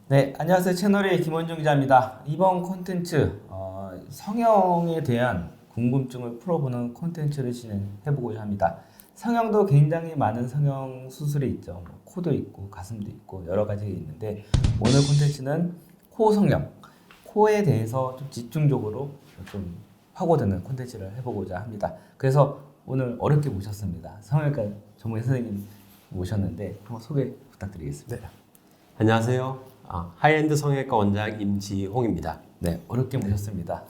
네, 안녕하세요. 채널의 김원중 기자입니다. 이번 콘텐츠 성형에 대한 궁금증을 풀어보는 콘텐츠를 진행해보고자 합니다. 성형도 굉장히 많은 성형 수술이 있죠. 뭐 코도 있고 가슴도 있고 여러 가지가 있는데 오늘 콘텐츠는 코 성형, 코에 대해서 좀 집중적으로 좀 파고드는 콘텐츠를 해보고자 합니다. 그래서 오늘 어렵게 모셨습니다. 성형외과 전문 선생님 모셨는데 한번 소개 부탁드리겠습니다. 안녕하세요. 하이엔드 성형외과 원장 임지홍입니다. 네, 어렵게 모셨습니다.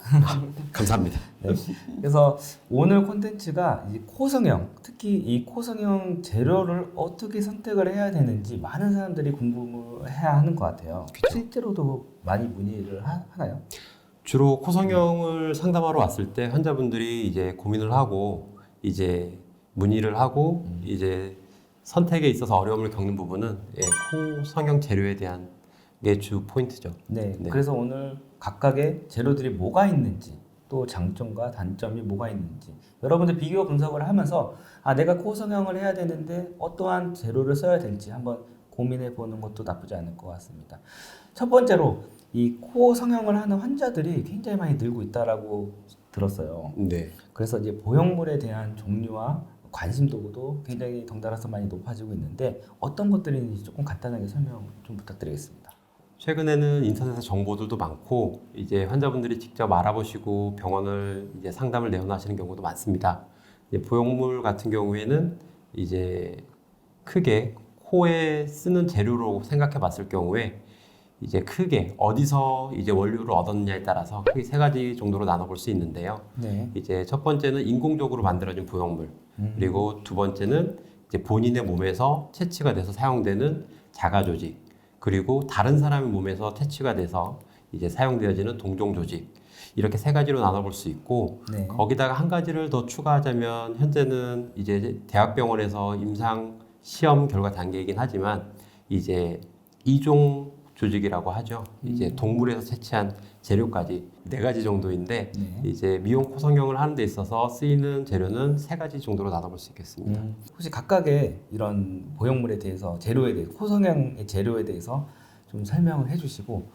감사합니다. 네, 그래서 오늘 콘텐츠가 이 코성형, 특히 이 코성형 재료를 어떻게 선택을 해야 되는지 많은 사람들이 궁금을 해야 하는 것 같아요. 실제로도 많이 문의를 하나요? 주로 코 성형을 상담하러 왔을 때 환자분들이 이제 고민을 하고 이제 문의를 하고 이제 선택에 있어서 어려움을 겪는 부분은 코 성형 재료에 대한 게 주 포인트죠. 네, 네. 그래서 오늘 각각의 재료들이 뭐가 있는지 또 장점과 단점이 뭐가 있는지 여러분들 비교 분석을 하면서 내가 코 성형을 해야 되는데 어떠한 재료를 써야 될지 한번 고민해 보는 것도 나쁘지 않을 것 같습니다. 첫 번째로 이 코 성형을 하는 환자들이 굉장히 많이 늘고 있다라고 들었어요. 네. 그래서 이제 보형물에 대한 종류와 관심도도 굉장히 덩달아서 많이 높아지고 있는데 어떤 것들이 있는지 조금 간단하게 설명 좀 부탁드리겠습니다. 최근에는 인터넷에 정보들도 많고 이제 환자분들이 직접 알아보시고 병원을 이제 상담을 내원하시는 경우도 많습니다. 이제 보형물 같은 경우에는 이제 크게 코에 쓰는 재료로 생각해 봤을 경우에 이제 크게 어디서 이제 원료를 얻었느냐에 따라서 크게 세 가지 정도로 나눠볼 수 있는데요. 네. 이제 첫 번째는 인공적으로 만들어진 보형물, 그리고 두 번째는 이제 본인의 몸에서 채취가 돼서 사용되는 자가 조직, 그리고 다른 사람의 몸에서 채취가 돼서 이제 사용되어지는 동종 조직, 이렇게 세 가지로 나눠볼 수 있고 네. 거기다가 한 가지를 더 추가하자면 현재는 이제 대학병원에서 임상 시험 결과 단계이긴 하지만 이제 이종 조직이라고 하죠. 이제 동물에서 채취한 재료까지 네 가지 정도인데 네. 이제 미용 코 성형을 하는 데 있어서 쓰이는 재료는 세 가지 정도로 나눠볼 수 있겠습니다. 혹시 각각의 이런 보형물에 대해서 재료에 대해 코성형의 재료에 대해서 좀 설명을 해주시고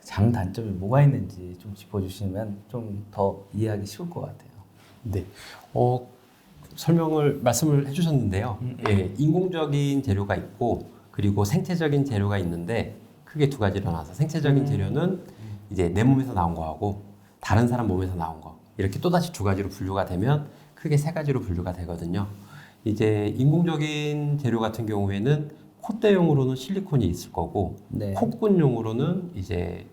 장단점이 뭐가 있는지 좀 짚어주시면 좀 더 이해하기 쉬울 것 같아요. 네. 말씀을 해주셨는데요. 예, 인공적인 재료가 있고 그리고 생체적인 재료가 있는데 크게 두 가지로 나눠서 생체적인 재료는 이제 내 몸에서 나온 거하고 다른 사람 몸에서 나온 거 이렇게 또다시 두 가지로 분류가 되면 크게 세 가지로 분류가 되거든요. 이제 인공적인 재료 같은 경우에는 콧대용으로는 실리콘이 있을 거고 네. 콧구녕으로는 이제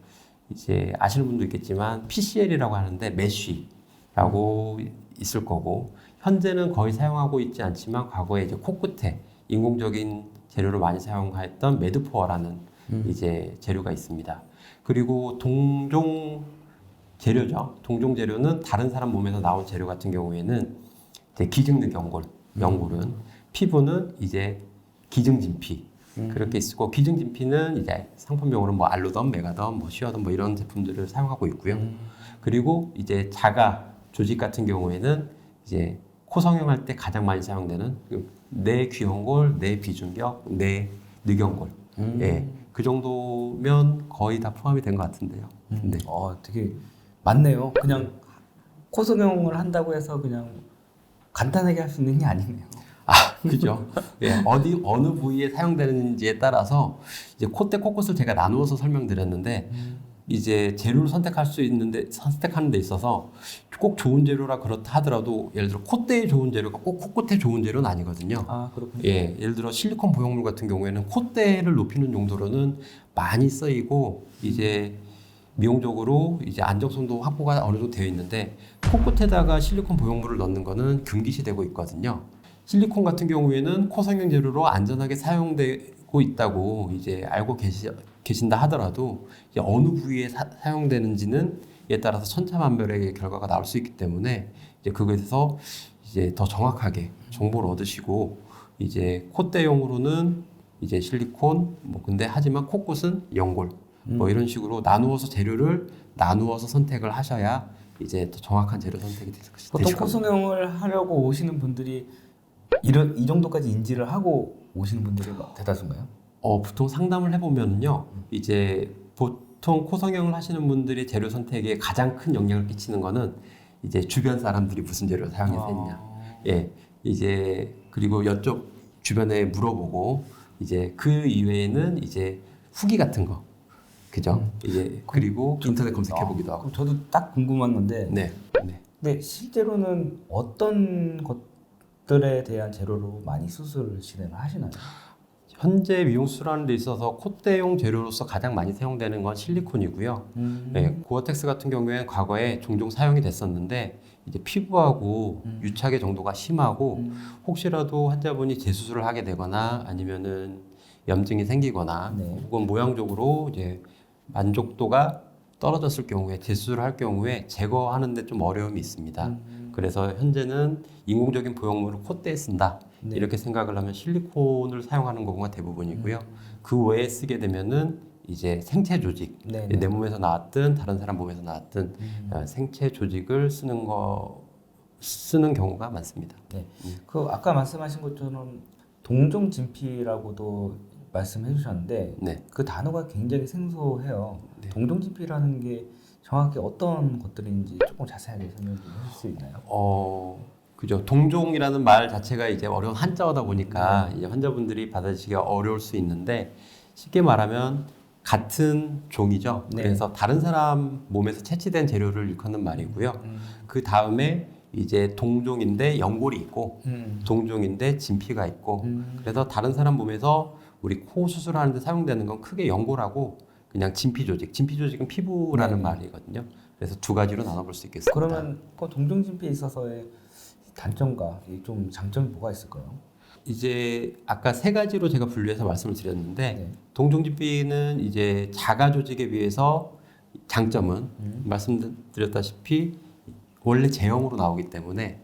아시는 분도 있겠지만 PCL이라고 하는데 메쉬라고 있을 거고 현재는 거의 사용하고 있지 않지만 과거에 이제 코끝에 인공적인 재료를 많이 사용했던 매드포어라는 이제 재료가 있습니다. 그리고 동종 재료죠. 동종 재료는 다른 사람 몸에서 나온 재료 같은 경우에는 이제 기증능 연골은 피부는 이제 기증진피 그렇게 있고 기증진피는 이제 상품명으로 뭐 알로덤, 메가덤, 뭐 시어덤 뭐 이런 제품들을 사용하고 있고요. 그리고 이제 자가 조직 같은 경우에는 이제 코 성형할 때 가장 많이 사용되는 내 귀연골, 내 비중격, 내 늑연골. 예, 그 정도면 거의 다 포함이 된 것 같은데요. 네. 되게 많네요. 그냥 코성형을 한다고 해서 그냥 간단하게 할 수 있는 게 아니네요. 그죠. 예, 어느 부위에 사용되는지에 따라서 이제 콧대, 코끝을 제가 나누어서 설명드렸는데 이제 재료를 선택하는 데 있어서 꼭 좋은 재료라 그렇다 하더라도 예를 들어 콧대에 좋은 재료가 꼭 코끝에 좋은 재료는 아니거든요. 그렇군요. 예, 예를 들어 실리콘 보형물 같은 경우에는 콧대를 높이는 용도로는 많이 쓰이고 이제 미용적으로 이제 안정성도 확보가 어느 정도 되어 있는데 코끝에다가 실리콘 보형물을 넣는 거는 금기시되고 있거든요. 실리콘 같은 경우에는 코 성형 재료로 안전하게 사용되고 있다고 이제 알고 계신다 하더라도 이제 어느 부위에 사용되는지는 이에 따라서 천차만별의 결과가 나올 수 있기 때문에 이제 그것에서 이제 더 정확하게 정보를 얻으시고 이제 콧대용으로는 이제 실리콘 근데 하지만 코끝은 연골 뭐 이런 식으로 나누어서 재료를 나누어서 선택을 하셔야 이제 더 정확한 재료 선택이 되실 것이다. 보통 코성형을 하려고 오시는 분들이 이 정도까지 인지를 하고 오시는 분들이 대다수인가요? 보통 상담을 해보면요, 이제 보통 코 성형을 하시는 분들이 재료 선택에 가장 큰 영향을 끼치는 거는 이제 주변 사람들이 무슨 재료를 사용해서 했냐. 예, 이제 그리고 이쪽 주변에 물어보고 이제 그 이외에는 이제 후기 같은 거, 그죠? 이제 그리고 인터넷 검색해보기도 하고. 그럼 저도 딱 궁금한 건데, 네, 네. 근데 실제로는 어떤 것들에 대한 재료로 많이 수술 진행을 하시나요? 현재 미용 수술하는 데 있어서 콧대용 재료로서 가장 많이 사용되는 건 실리콘이고요. 네, 고어텍스 같은 경우에는 과거에 종종 사용이 됐었는데 이제 피부하고 유착의 정도가 심하고 혹시라도 환자분이 재수술을 하게 되거나 아니면은 염증이 생기거나 네. 혹은 모양적으로 이제 만족도가 떨어졌을 경우에 재수술을 할 경우에 제거하는데 좀 어려움이 있습니다. 그래서 현재는 인공적인 보형물을 콧대에 쓴다. 네. 이렇게 생각을 하면 실리콘을 사용하는 경우가 대부분이고요. 그 외에 쓰게 되면은 이제 생체 조직, 네, 내 몸에서 나왔든 다른 사람 몸에서 나왔든 생체 조직을 쓰는 경우가 많습니다. 네. 그 아까 말씀하신 것처럼 동종 진피라고도 말씀해 주셨는데 네. 그 단어가 굉장히 생소해요. 네. 동종 진피라는 게 정확히 어떤 것들인지 조금 자세하게 설명 좀 해줄 수 있나요? 그죠. 동종이라는 말 자체가 이제 어려운 한자어다 보니까 이제 환자분들이 받아들이기가 어려울 수 있는데 쉽게 말하면 같은 종이죠. 네. 그래서 다른 사람 몸에서 채취된 재료를 일컫는 말이고요. 그 다음에 이제 동종인데 연골이 있고 동종인데 진피가 있고 그래서 다른 사람 몸에서 우리 코 수술하는데 사용되는 건 크게 연골하고 그냥 진피 조직. 진피 조직은 피부라는 네. 말이거든요. 그래서 두 가지로 나눠볼 수 있겠습니다. 그러면 그 동종 진피에 있어서의 단점과 좀 장점이 뭐가 있을까요? 이제 아까 세 가지로 제가 분류해서 말씀을 드렸는데 네. 동종진피는 이제 자가 조직에 비해서 장점은 말씀드렸다시피 원래 제형으로 나오기 때문에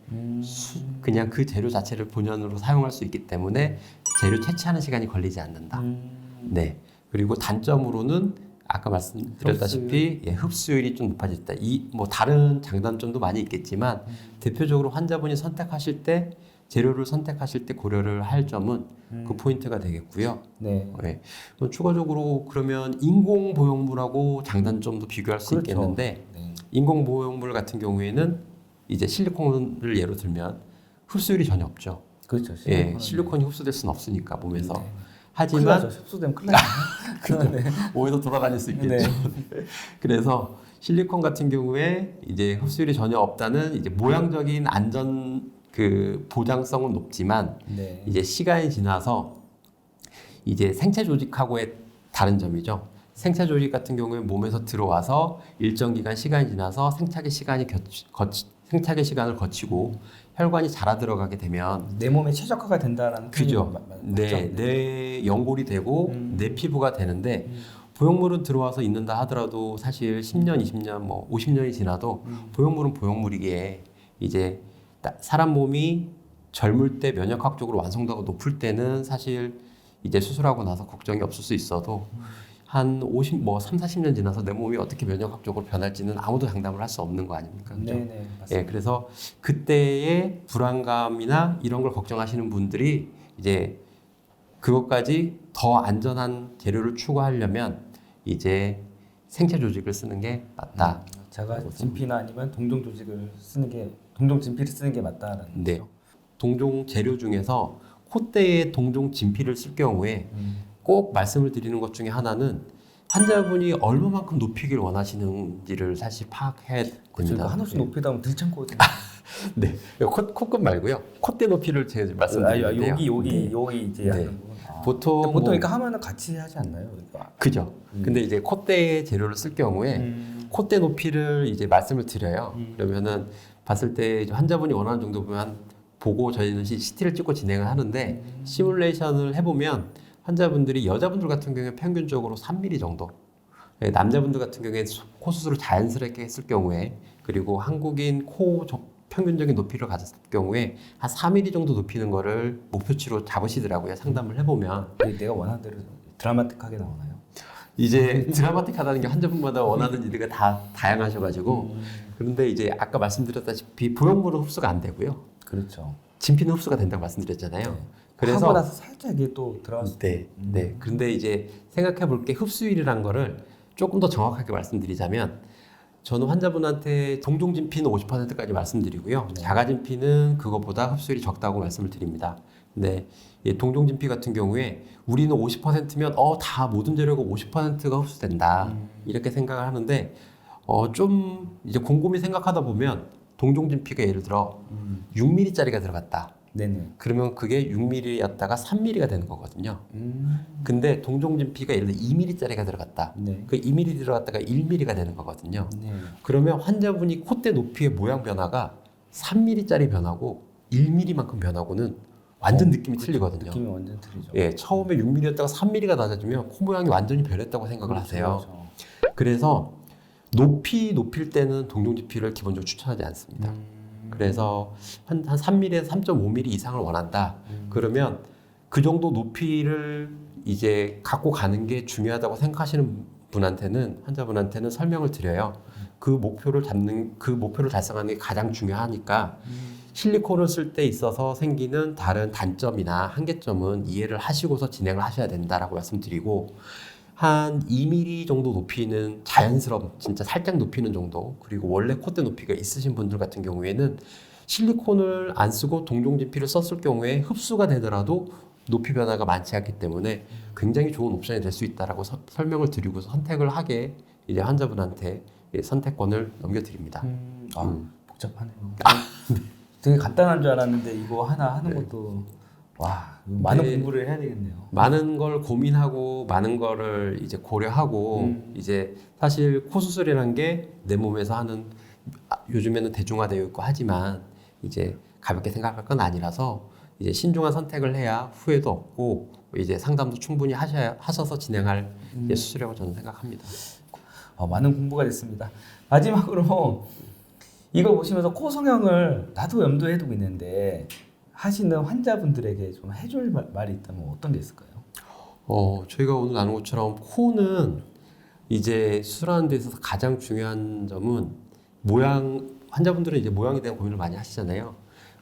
그냥 그 재료 자체를 본연으로 사용할 수 있기 때문에 재료 채취하는 시간이 걸리지 않는다. 네. 그리고 단점으로는 아까 말씀드렸다시피 흡수율이 좀 높아졌다. 뭐 다른 장단점도 많이 있겠지만 대표적으로 환자분이 선택하실 때 재료를 선택하실 때 고려를 할 점은 그 포인트가 되겠고요. 네. 네. 추가적으로 그러면 인공 보형물하고 장단점도 비교할 수 그렇죠. 있겠는데 네. 인공 보형물 같은 경우에는 이제 실리콘을 예로 들면 흡수율이 전혀 없죠. 그렇죠. 실리콘이 흡수될 수는 없으니까 몸에서. 네. 하지만 흡수되면 큰일 나요. 네. 몸에서 돌아다닐 수 있겠죠. 네. 그래서 실리콘 같은 경우에 이제 흡수율이 전혀 없다는 이제 모양적인 안전 그 보장성은 높지만 네. 이제 시간이 지나서 이제 생체 조직하고의 다른 점이죠. 생체 조직 같은 경우에 몸에서 들어와서 일정 기간 시간이 지나서 생착의 시간을 거치고 혈관이 자라 들어가게 되면 내 몸에 최적화가 된다라는 그죠. 네. 내 연골이 되고 내 피부가 되는데 보형물은 들어와서 있는다 하더라도 사실 10년, 20년, 뭐 50년이 지나도 보형물은 보형물이기에 이제 사람 몸이 젊을 때 면역학적으로 완성도가 높을 때는 사실 이제 수술하고 나서 걱정이 없을 수 있어도 한 3, 40년 지나서 내 몸이 어떻게 면역학적으로 변할지는 아무도 장담을 할 수 없는 거 아닙니까? 그죠? 네네, 맞습니다. 그래서 그때의 불안감이나 이런 걸 걱정하시는 분들이 이제 그것까지 더 안전한 재료를 추구하려면 이제 생체 조직을 쓰는 게 맞다. 자가 진피나 아니면 동종 조직을 쓰는 게 동종 진피를 쓰는 게 맞다라는 네. 거죠. 동종 재료 중에서 콧대에 동종 진피를 쓸 경우에 꼭 말씀을 드리는 것 중에 하나는 환자분이 얼마만큼 높이길 원하시는지를 사실 파악해야 그렇죠. 됩니다. 한없이 높이다 보면 들창고 네. 코끝 말고요. 콧대 높이를 제가 말씀드리는데요. 여기 이제 네. 하는 거. 보통 보통 그러니까 하면은 같이 하지 않나요? 그러니까. 그죠. 근데 이제 콧대에 재료를 쓸 경우에 콧대 높이를 이제 말씀을 드려요. 그러면은 봤을 때 이제 환자분이 원하는 정도 보면 보고 저희는 CT를 찍고 진행을 하는데 시뮬레이션을 해보면 환자분들이 여자분들 같은 경우에 평균적으로 3mm 정도, 남자분들 같은 경우에 코 수술을 자연스럽게 했을 경우에 그리고 한국인 코 평균적인 높이를 가졌을 경우에 한 4mm 정도 높이는 거를 목표치로 잡으시더라고요. 상담을 해보면. 내가 원하는 대로 드라마틱하게 나오나요? 이제 드라마틱하다는 게 환자분마다 원하는 일이 다 다양하셔가지고 그런데 이제 아까 말씀드렸다시피 보형물은 흡수가 안 되고요. 그렇죠. 진피는 흡수가 된다고 말씀드렸잖아요. 네. 하고 나서 살짝 이게 또 들어갔어요. 네, 네. 그런데 이제 생각해 볼 게 흡수율이란 거를 조금 더 정확하게 말씀드리자면 저는 환자분한테 동종진피는 50%까지 말씀드리고요. 네. 자가진피는 그것보다 흡수율이 적다고 말씀을 드립니다. 근데 이 동종진피 같은 경우에 우리는 50%면 다 모든 재료가 50%가 흡수된다. 이렇게 생각을 하는데 좀 이제 곰곰이 생각하다 보면 동종진피가 예를 들어 6mm짜리가 들어갔다. 네네. 그러면 그게 6mm였다가 3mm가 되는 거거든요. 근데 동종진피가 예를 들어 2mm짜리가 들어갔다. 네. 그 2mm 들어갔다가 1mm가 되는 거거든요. 네. 그러면 환자분이 콧대 높이의 모양 변화가 3mm짜리 변하고 1mm만큼 변하고는 완전 느낌이 틀리거든요. 느낌이 완전 틀리죠. 예, 처음에 6mm였다가 3mm가 낮아지면 코 모양이 완전히 변했다고 생각을 하세요. 그렇죠. 그래서 높일 때는 동종진피를 기본적으로 추천하지 않습니다. 그래서 한 3mm에서 3.5mm 이상을 원한다. 그러면 그 정도 높이를 이제 갖고 가는 게 중요하다고 생각하시는 분한테는 환자분한테는 설명을 드려요. 그 목표를 달성하는 게 가장 중요하니까 실리콘을 쓸 때 있어서 생기는 다른 단점이나 한계점은 이해를 하시고서 진행을 하셔야 된다라고 말씀드리고 한 2mm 정도 높이는 자연스러운 진짜 살짝 높이는 정도 그리고 원래 콧대 높이가 있으신 분들 같은 경우에는 실리콘을 안 쓰고 동종진피를 썼을 경우에 흡수가 되더라도 높이 변화가 많지 않기 때문에 굉장히 좋은 옵션이 될 수 있다라고 설명을 드리고서 선택을 하게 이제 환자분한테 선택권을 넘겨드립니다. 복잡하네요. 되게 간단한 줄 알았는데 이거 하나 하는 것도 와 많은 공부를 해야 되겠네요. 많은 걸 고민하고 많은 거를 이제 고려하고 이제 사실 코 수술이라는 게 내 몸에서 하는 요즘에는 대중화되어 있고 하지만 이제 가볍게 생각할 건 아니라서 이제 신중한 선택을 해야 후회도 없고 이제 상담도 충분히 하셔서 진행할 이제 수술이라고 저는 생각합니다. 많은 공부가 됐습니다. 마지막으로 이거 보시면서 코 성형을 나도 염두에 두고 있는데 하시는 환자분들에게 좀 해줄 말이 있다면 어떤 게 있을까요? 저희가 오늘 나눈 것처럼 코는 이제 수술하는 데 있어서 가장 중요한 점은 환자분들은 이제 모양에 대한 고민을 많이 하시잖아요.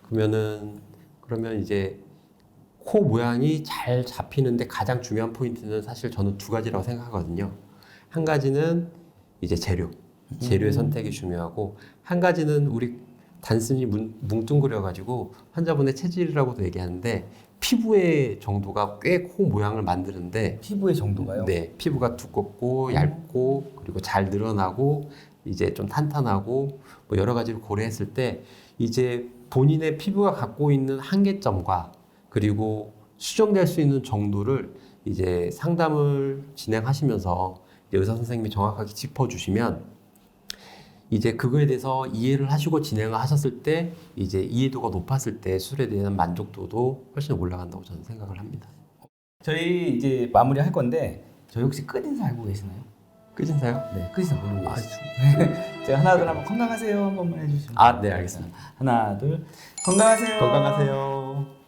그러면 이제 코 모양이 잘 잡히는데 가장 중요한 포인트는 사실 저는 두 가지라고 생각하거든요. 한 가지는 이제 재료의 선택이 중요하고 한 가지는 우리 단순히 뭉뚱그려가지고 환자분의 체질이라고도 얘기하는데 피부의 정도가 꽤 코 모양을 만드는데 피부의 정도가요? 네, 피부가 두껍고 얇고 그리고 잘 늘어나고 이제 좀 탄탄하고 뭐 여러 가지를 고려했을 때 이제 본인의 피부가 갖고 있는 한계점과 그리고 수정될 수 있는 정도를 이제 상담을 진행하시면서 이제 의사 선생님이 정확하게 짚어주시면 이제 그거에 대해서 이해를 하시고 진행을 하셨을 때 이제 이해도가 높았을 때 수술에 대한 만족도도 훨씬 올라간다고 저는 생각을 합니다. 저희 이제 마무리 할 건데 저희 혹시 끝인사 알고 계시나요? 끝인사요? 네, 끝인사 모르고 계시죠? 제가 하나 둘 한번 건강하세요 한 번만 해주시면 네, 알겠습니다. 하나 둘 건강하세요. 건강하세요.